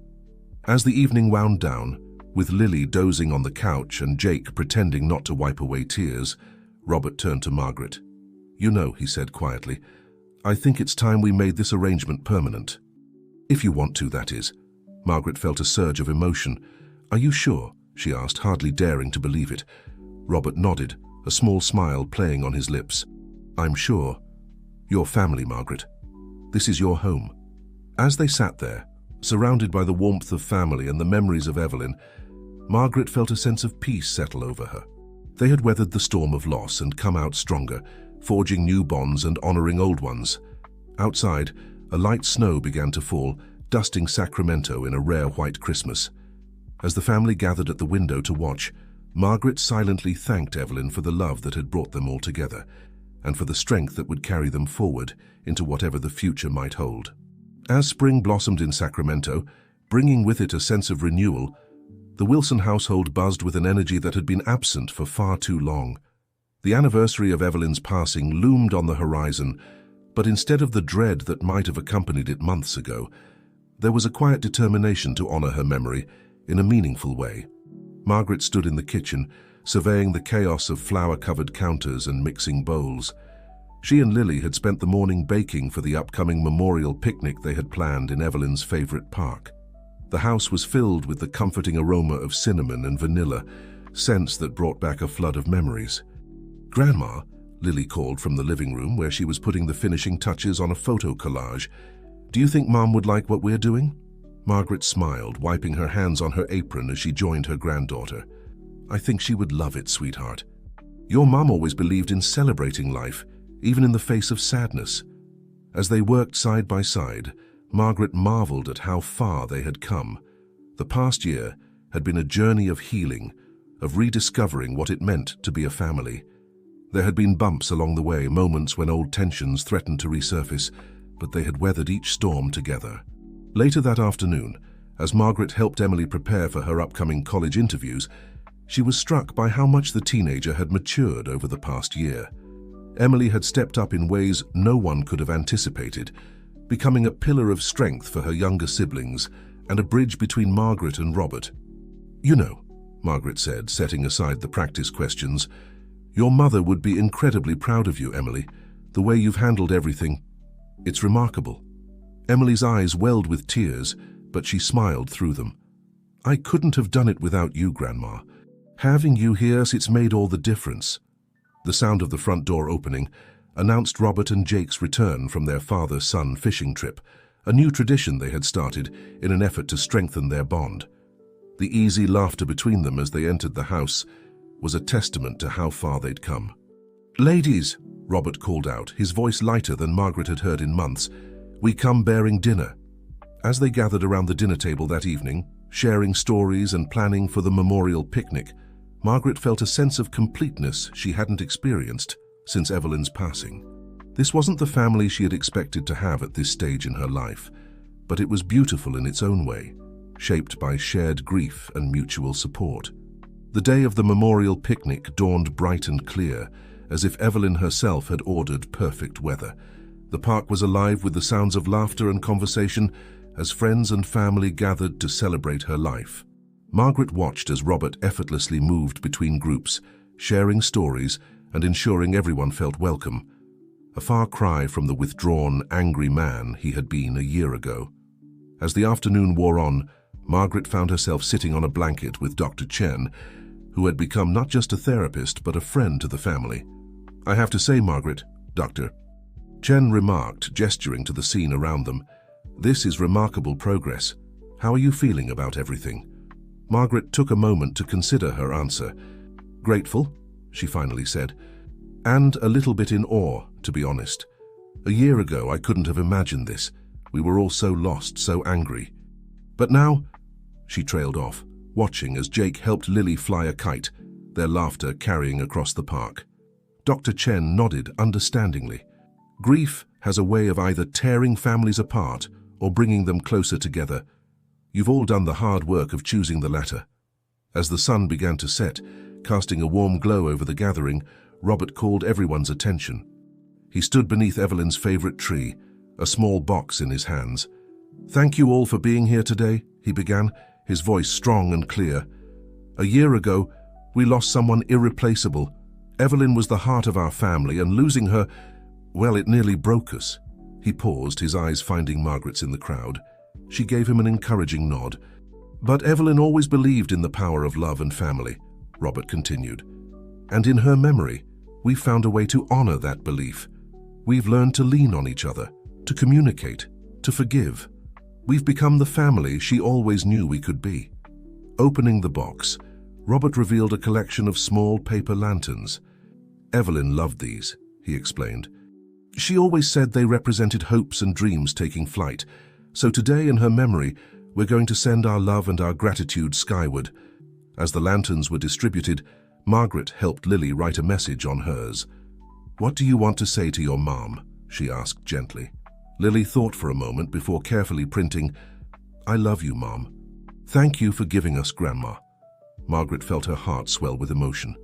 As the evening wound down, with Lily dozing on the couch and Jake pretending not to wipe away tears, Robert turned to Margaret. "You know," he said quietly, "I think it's time we made this arrangement permanent. If you want to, that is." Margaret felt a surge of emotion. "Are you sure?" she asked, hardly daring to believe it. Robert nodded, a small smile playing on his lips. "I'm sure. Your family, Margaret. This is your home." As they sat there, surrounded by the warmth of family and the memories of Evelyn, Margaret felt a sense of peace settle over her. They had weathered the storm of loss and come out stronger, forging new bonds and honoring old ones. Outside, a light snow began to fall, dusting Sacramento in a rare white Christmas. As the family gathered at the window to watch, Margaret silently thanked Evelyn for the love that had brought them all together, and for the strength that would carry them forward into whatever the future might hold. As spring blossomed in Sacramento, bringing with it a sense of renewal, the Wilson household buzzed with an energy that had been absent for far too long. The anniversary of Evelyn's passing loomed on the horizon, but instead of the dread that might have accompanied it months ago, there was a quiet determination to honor her memory in a meaningful way. Margaret stood in the kitchen, surveying the chaos of flour-covered counters and mixing bowls. She and Lily had spent the morning baking for the upcoming memorial picnic they had planned in Evelyn's favorite park. The house was filled with the comforting aroma of cinnamon and vanilla, scents that brought back a flood of memories. "Grandma," Lily called from the living room where she was putting the finishing touches on a photo collage, "do you think Mom would like what we're doing?" Margaret smiled, wiping her hands on her apron as she joined her granddaughter. "I think she would love it, sweetheart. Your mom always believed in celebrating life, even in the face of sadness." As they worked side by side, Margaret marveled at how far they had come. The past year had been a journey of healing, of rediscovering what it meant to be a family. There had been bumps along the way, moments when old tensions threatened to resurface, but they had weathered each storm together. Later that afternoon, as Margaret helped Emily prepare for her upcoming college interviews, she was struck by how much the teenager had matured over the past year. Emily had stepped up in ways no one could have anticipated, becoming a pillar of strength for her younger siblings and a bridge between Margaret and Robert. "You know," Margaret said, setting aside the practice questions, "your mother would be incredibly proud of you, Emily. The way you've handled everything, it's remarkable." Emily's eyes welled with tears, but she smiled through them. "I couldn't have done it without you, Grandma. Having you here, it's made all the difference." The sound of the front door opening announced Robert and Jake's return from their father-son fishing trip, a new tradition they had started in an effort to strengthen their bond. The easy laughter between them as they entered the house was a testament to how far they'd come. "Ladies," Robert called out, his voice lighter than Margaret had heard in months, "we come bearing dinner." As they gathered around the dinner table that evening, sharing stories and planning for the memorial picnic, Margaret felt a sense of completeness she hadn't experienced since Evelyn's passing. This wasn't the family she had expected to have at this stage in her life, but it was beautiful in its own way, shaped by shared grief and mutual support. The day of the memorial picnic dawned bright and clear, as if Evelyn herself had ordered perfect weather. The park was alive with the sounds of laughter and conversation as friends and family gathered to celebrate her life. Margaret watched as Robert effortlessly moved between groups, sharing stories and ensuring everyone felt welcome, a far cry from the withdrawn, angry man he had been a year ago. As the afternoon wore on, Margaret found herself sitting on a blanket with Dr. Chen, who had become not just a therapist but a friend to the family. "I have to say, Margaret, Doctor," Chen remarked, gesturing to the scene around them, "this is remarkable progress. How are you feeling about everything?" Margaret took a moment to consider her answer. "Grateful," she finally said, "and a little bit in awe, to be honest. A year ago, I couldn't have imagined this. We were all so lost, so angry. But now," she trailed off, watching as Jake helped Lily fly a kite, their laughter carrying across the park. Dr. Chen nodded understandingly. "Grief has a way of either tearing families apart or bringing them closer together. You've all done the hard work of choosing the latter." As the sun began to set, casting a warm glow over the gathering, Robert called everyone's attention. He stood beneath Evelyn's favorite tree, a small box in his hands. "Thank you all for being here today," he began, his voice strong and clear. "A year ago, we lost someone irreplaceable. Evelyn was the heart of our family, and losing her, well, it nearly broke us." He paused, his eyes finding Margaret's in the crowd. She gave him an encouraging nod. "But Evelyn always believed in the power of love and family," Robert continued. "And in her memory, we found a way to honor that belief. We've learned to lean on each other, to communicate, to forgive. We've become the family she always knew we could be." Opening the box, Robert revealed a collection of small paper lanterns. "Evelyn loved these," he explained. "She always said they represented hopes and dreams taking flight. So today, in her memory, we're going to send our love and our gratitude skyward." As the lanterns were distributed, Margaret helped Lily write a message on hers. "What do you want to say to your mom?" she asked gently. Lily thought for a moment before carefully printing, "I love you, Mom. Thank you for giving us Grandma." Margaret felt her heart swell with emotion.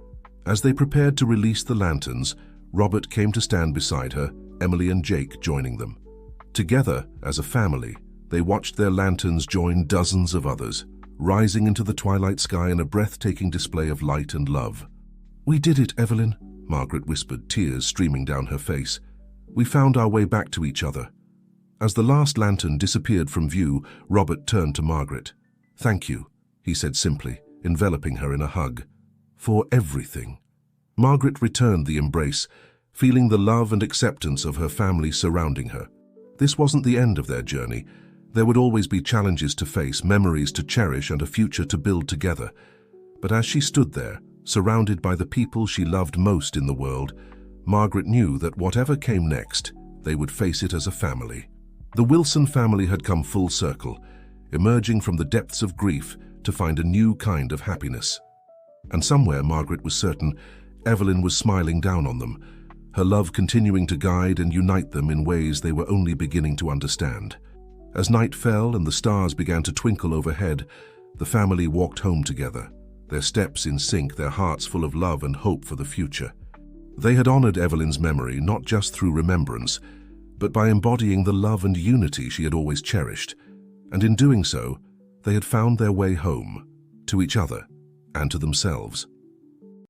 As they prepared to release the lanterns, Robert came to stand beside her, Emily and Jake joining them. Together, as a family, they watched their lanterns join dozens of others, rising into the twilight sky in a breathtaking display of light and love. "We did it, Evelyn," Margaret whispered, tears streaming down her face. "We found our way back to each other." As the last lantern disappeared from view, Robert turned to Margaret. "Thank you," he said simply, enveloping her in a hug. "For everything." Margaret returned the embrace, feeling the love and acceptance of her family surrounding her. This wasn't the end of their journey. There would always be challenges to face, memories to cherish, and a future to build together. But as she stood there, surrounded by the people she loved most in the world, Margaret knew that whatever came next, they would face it as a family. The Wilson family had come full circle, emerging from the depths of grief to find a new kind of happiness. And somewhere, Margaret was certain, Evelyn was smiling down on them, her love continuing to guide and unite them in ways they were only beginning to understand. As night fell and the stars began to twinkle overhead, the family walked home together, their steps in sync, their hearts full of love and hope for the future. They had honored Evelyn's memory not just through remembrance, but by embodying the love and unity she had always cherished. And in doing so, they had found their way home, to each other and to themselves.